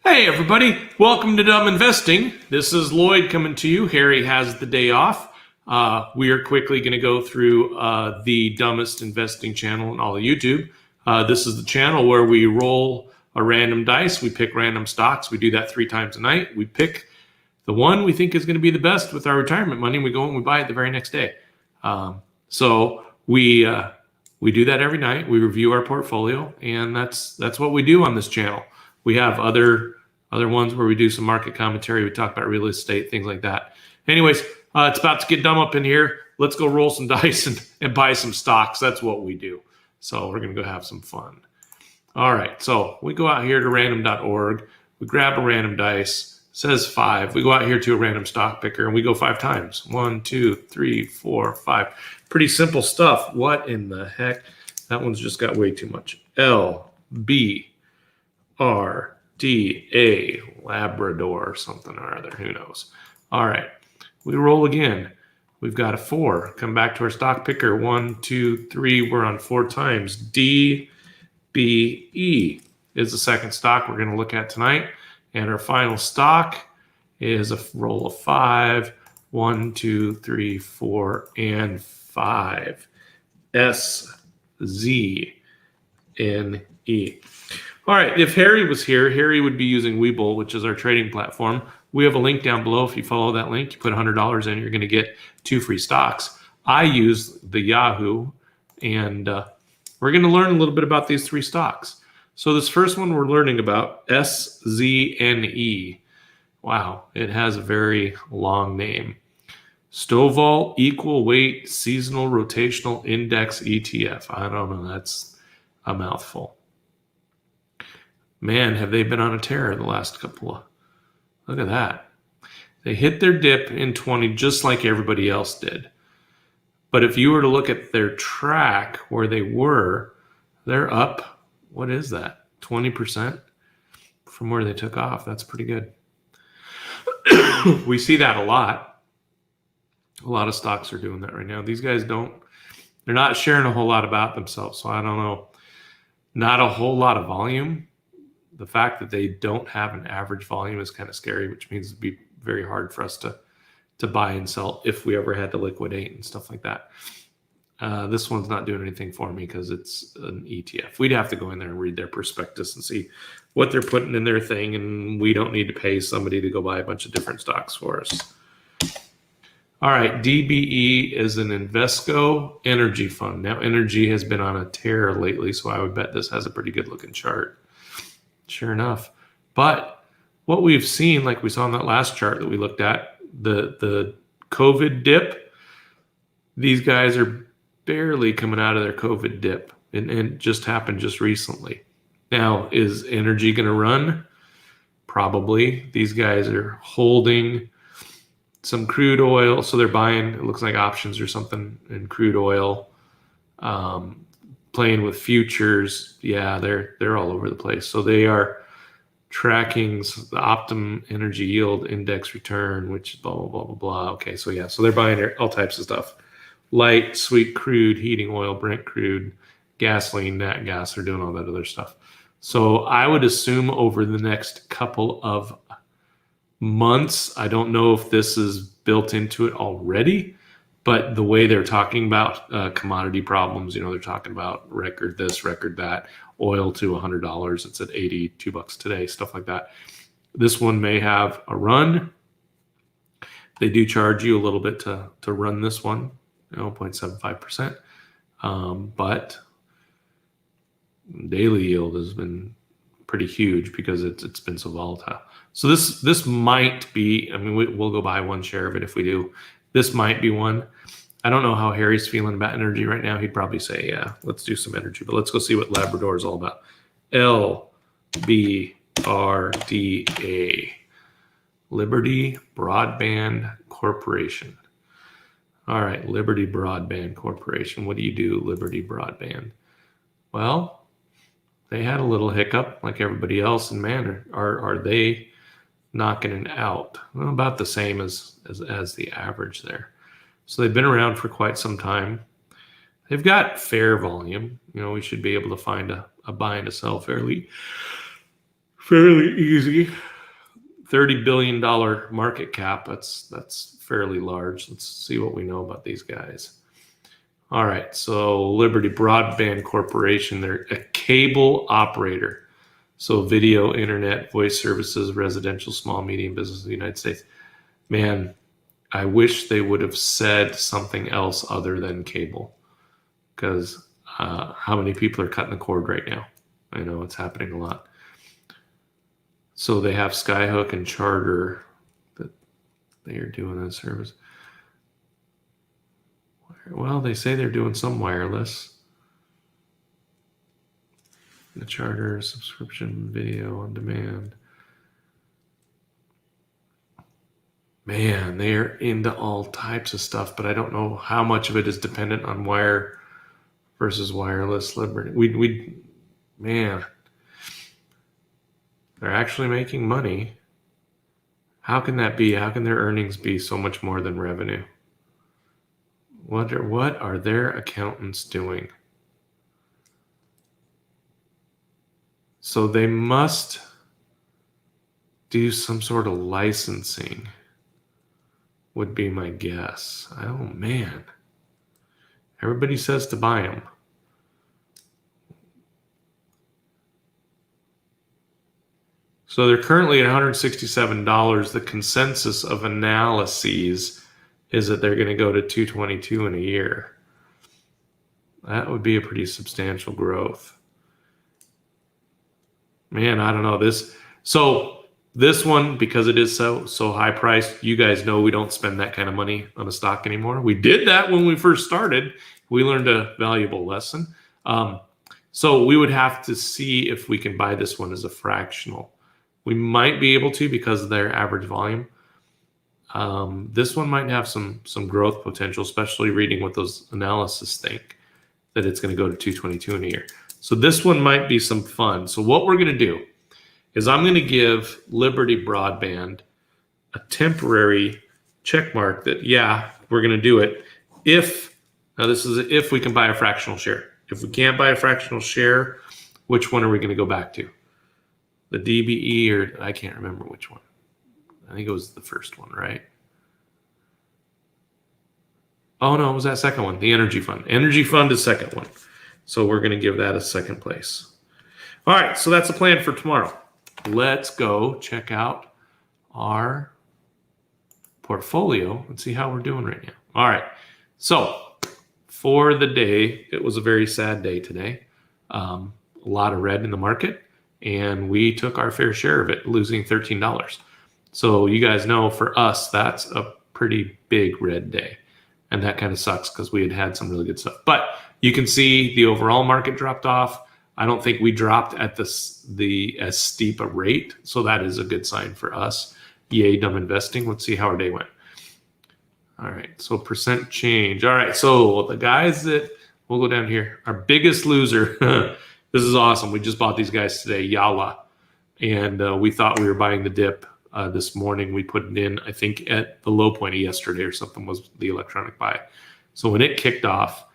Hey everybody, welcome to Dumb Investing. This is Lloyd coming to you. Harry has the day off. We are quickly going to go through the dumbest investing channel in all of YouTube. This is the channel where we roll a random dice. We pick random stocks. We do that 3 times a night. We pick the one we think is going to be the best with our retirement money. We go and we buy it the very next day. So we do that every night. We review our portfolio, and that's what we do on this channel. We have other ones where we do some market commentary. We talk about real estate, things like that. Anyways, it's about to get dumb up in here. Let's go roll some dice and buy some stocks. That's what we do. So we're going to go have some fun. All right. So we go out here to random.org. We grab a random dice. It says 5. We go out here to a random stock picker and we go 5 times. 1, 2, 3, 4, 5. Pretty simple stuff. What in the heck? That one's just got way too much. L, B, R, D, A, Labrador, or something or other. Who knows? All right. We roll again. We've got a 4. Come back to our stock picker. 1, 2, 3. We're on 4 times. D, B, E is the second stock we're going to look at tonight. And our final stock is a roll of 5. 1, 2, 3, 4, and 5. S, Z, N, E. All right, if Harry was here, Harry would be using Webull, which is our trading platform. We have a link down below. If you follow that link, you put $100 in, you're going to get 2 free stocks. I use the Yahoo, and we're going to learn a little bit about these 3 stocks. So this first one we're learning about, SZNE. Wow, it has a very long name. Stovall Equal Weight Seasonal Rotational Index ETF. I don't know, that's a mouthful. Man, have they been on a tear the last couple of... Look at that. They hit their dip in 20 just like everybody else did. But if you were to look at their track where they were, they're up, what is that, 20% from where they took off. That's pretty good. We see that a lot. A lot of stocks are doing that right now. These guys they're not sharing a whole lot about themselves, so I don't know. Not a whole lot of volume. The fact that they don't have an average volume is kind of scary, which means it'd be very hard for us to buy and sell if we ever had to liquidate and stuff like that. This one's not doing anything for me because it's an ETF. We'd have to go in there and read their prospectus and see what they're putting in their thing, and we don't need to pay somebody to go buy a bunch of different stocks for us. All right, DBE is an Invesco energy fund. Now, energy has been on a tear lately, so I would bet this has a pretty good looking chart. Sure enough. But what we've seen, like we saw in that last chart that we looked at, the COVID dip, these guys are barely coming out of their COVID dip, and it just happened just recently. Now, is energy going to run? Probably. These guys are holding some crude oil, so they're buying, it looks like options or something in crude oil. Playing with futures, yeah, they're all over the place. So they are tracking the optimum energy yield index return, which blah, blah, blah, blah, blah. Okay, so yeah, so they're buying all types of stuff. Light, sweet crude, heating oil, Brent crude, gasoline, nat gas, they're doing all that other stuff. So I would assume over the next couple of months, I don't know if this is built into it already, but the way they're talking about commodity problems, they're talking about record this, record that, oil to $100. It's at $82 today, stuff like that. This one may have a run. They do charge you a little bit to run this one, 0.75%. But daily yield has been pretty huge because it's been so volatile. So this might be, we'll go buy 1 share of it if we do. This might be one. I don't know how Harry's feeling about energy right now. He'd probably say, yeah, let's do some energy. But let's go see what Labrador is all about. LBRDA. Liberty Broadband Corporation. All right, Liberty Broadband Corporation. What do you do, Liberty Broadband? Well, they had a little hiccup like everybody else. And man, are they knocking it out? Well, about the same as the average there. So they've been around for quite some time. They've got fair volume. We should be able to find a buy and a sell fairly fairly easy. $30 billion market cap. That's fairly large. Let's see what we know about these guys. All right, so Liberty Broadband Corporation, they're a cable operator. So video, internet, voice services, residential, small, medium business in the United States. Man, I wish they would have said something else other than cable, because how many people are cutting the cord right now? I know it's happening a lot. So they have Skyhook and Charter that they are doing that service. Well, they say they're doing some wireless. The Charter subscription video on demand. Man, they're into all types of stuff, but I don't know how much of it is dependent on wire versus wireless. Liberty. Man, they're actually making money. How can that be? How can their earnings be so much more than revenue? What are their accountants doing? So they must do some sort of licensing, would be my guess. Oh, man. Everybody says to buy them. So they're currently at $167. The consensus of analyses is that they're going to go to 222 in a year. That would be a pretty substantial growth. Man, I don't know this. So this one, because it is so high priced, you guys know we don't spend that kind of money on a stock anymore. We did that when we first started. We learned a valuable lesson. So we would have to see if we can buy this one as a fractional. We might be able to because of their average volume. This one might have some growth potential, especially reading what those analysts think, that it's going to go to 222 in a year. So this one might be some fun. So what we're going to do is I'm going to give Liberty Broadband a temporary check mark that, yeah, we're going to do it now this is if we can buy a fractional share. If we can't buy a fractional share, which one are we going to go back to? The DBE, or I can't remember which one. I think it was the first one, right? Oh, no, it was that second one, the Energy Fund. Energy Fund is second one. So we're going to give that a second place. All right, so that's the plan for tomorrow. Let's go check out our portfolio and see how we're doing right now. All right, so for the day, it was a very sad day today. A lot of red in the market, and we took our fair share of it, losing $13. So you guys know, for us, that's a pretty big red day. And that kind of sucks because we had some really good stuff. But you can see the overall market dropped off. I don't think we dropped at as steep a rate. So that is a good sign for us. Yay, dumb investing. Let's see how our day went. All right, so percent change. All right, so the guys that, we'll go down here. Our biggest loser, this is awesome. We just bought these guys today, Yalla. And we thought we were buying the dip. This morning we put it in, I think at the low point of yesterday or something was the electronic buy. So when it kicked off,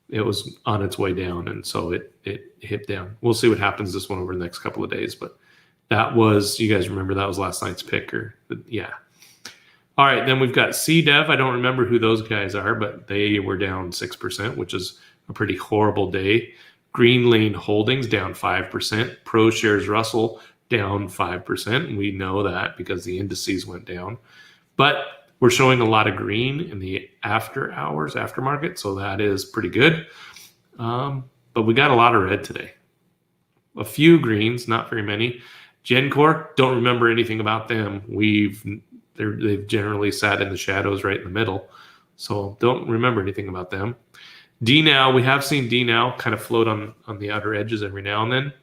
it was on its way down, and so it hit down. We'll see what happens this one over the next couple of days, but that was, you guys remember that was last night's pick, yeah. All right, then we've got CDEV. I don't remember who those guys are, but they were down 6%, which is a pretty horrible day. Green Lane Holdings down 5%. ProShares Russell down 5%. We know that because the indices went down. But we're showing a lot of green in the aftermarket, so that is pretty good. But we got a lot of red today. A few greens, not very many. Gencor, don't remember anything about them. They've generally sat in the shadows right in the middle, so don't remember anything about them. DNOW, we have seen DNOW kind of float on the outer edges every now and then.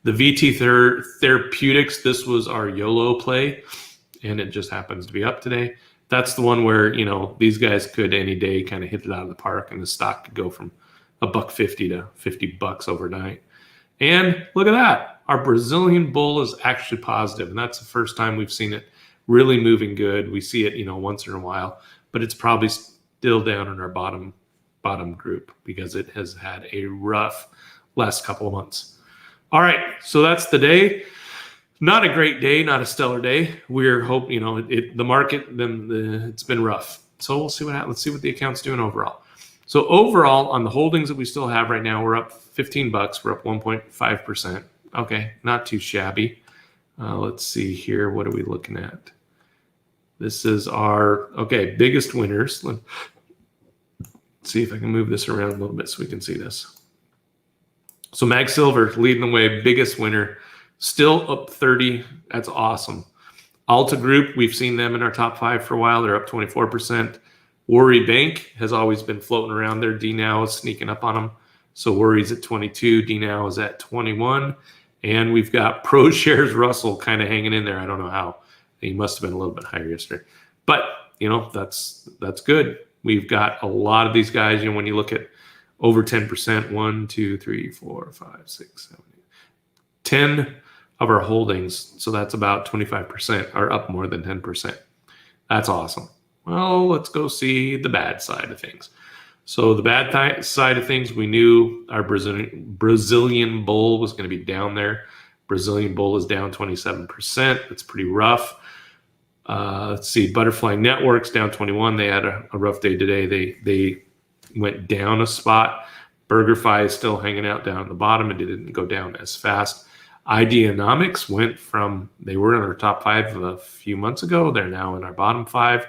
The VT Therapeutics, this was our YOLO play, and it just happens to be up today. That's the one where, these guys could any day kind of hit it out of the park, and the stock could go from $1.50 to $50 overnight. And look at that. Our Brazilian bull is actually positive, and that's the first time we've seen it really moving good. We see it, once in a while, but it's probably still down in our bottom group because it has had a rough last couple of months. All right, so that's the day. Not a great day, not a stellar day. We're hoping, the market, it's been rough. So we'll see what happens. Let's see what the account's doing overall. So overall, on the holdings that we still have right now, we're up $15. We're up 1.5%. Okay, not too shabby. Let's see here. What are we looking at? This is our, biggest winners. Let's see if I can move this around a little bit so we can see this. So Mag Silver leading the way, biggest winner, still up 30. That's awesome. Alta Group, we've seen them in our top 5 for a while. They're up 24%. Worry Bank has always been floating around there. DNOW is sneaking up on them. So Worry's at 22. DNOW is at 21. And we've got ProShares Russell kind of hanging in there. I don't know how. He must have been a little bit higher yesterday. But, that's good. We've got a lot of these guys, when you look at over 10%, 1, 2, 3, 4, 5, 6, 7, 8, 10 of our holdings, so that's about 25%, are up more than 10%. That's awesome. Well, let's go see the bad side of things. So the bad side of things, we knew our Brazilian bull was going to be down there. Brazilian bull is down 27%. That's pretty rough. Let's see, Butterfly Networks down 21. They had a rough day today. They went down a spot. BurgerFi is still hanging out down at the bottom, and it didn't go down as fast. Ideanomics went from, they were in our top 5 a few months ago. They're now in our bottom 5.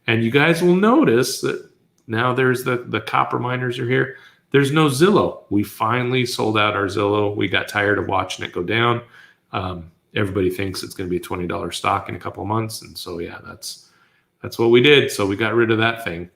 And you guys will notice that now there's the copper miners are here. There's no Zillow. We finally sold out our Zillow. We got tired of watching it go down. Everybody thinks it's going to be a $20 stock in a couple of months. And so, yeah, that's what we did. So we got rid of that thing.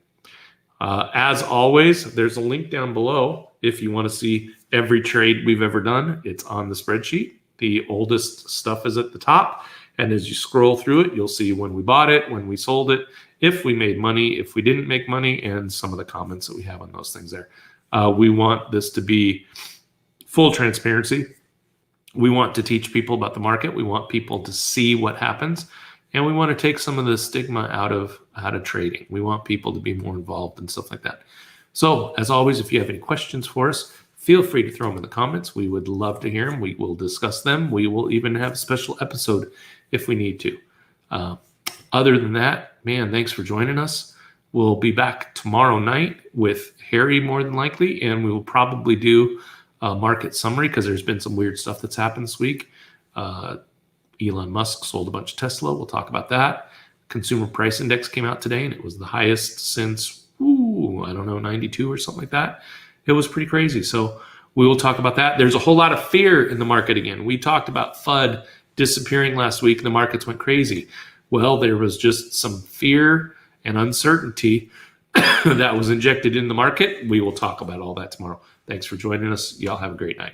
As always, there's a link down below. If you want to see every trade we've ever done, it's on the spreadsheet. The oldest stuff is at the top. And as you scroll through it, you'll see when we bought it, when we sold it, if we made money, if we didn't make money, and some of the comments that we have on those things there. We want this to be full transparency. We want to teach people about the market. We want people to see what happens. And we want to take some of the stigma out of trading. We want people to be more involved and stuff like that. So as always, if you have any questions for us, feel free to throw them in the comments. We would love to hear them. We will discuss them. We will even have a special episode if we need to. Other than that, man, thanks for joining us. We'll be back tomorrow night with Harry more than likely, and we will probably do a market summary because there's been some weird stuff that's happened this week. Elon Musk sold a bunch of Tesla. We'll talk about that. Consumer Price Index came out today, and it was the highest since, 92 or something like that. It was pretty crazy. So we will talk about that. There's a whole lot of fear in the market again. We talked about FUD disappearing last week, and the markets went crazy. Well, there was just some fear and uncertainty that was injected in the market. We will talk about all that tomorrow. Thanks for joining us. Y'all have a great night.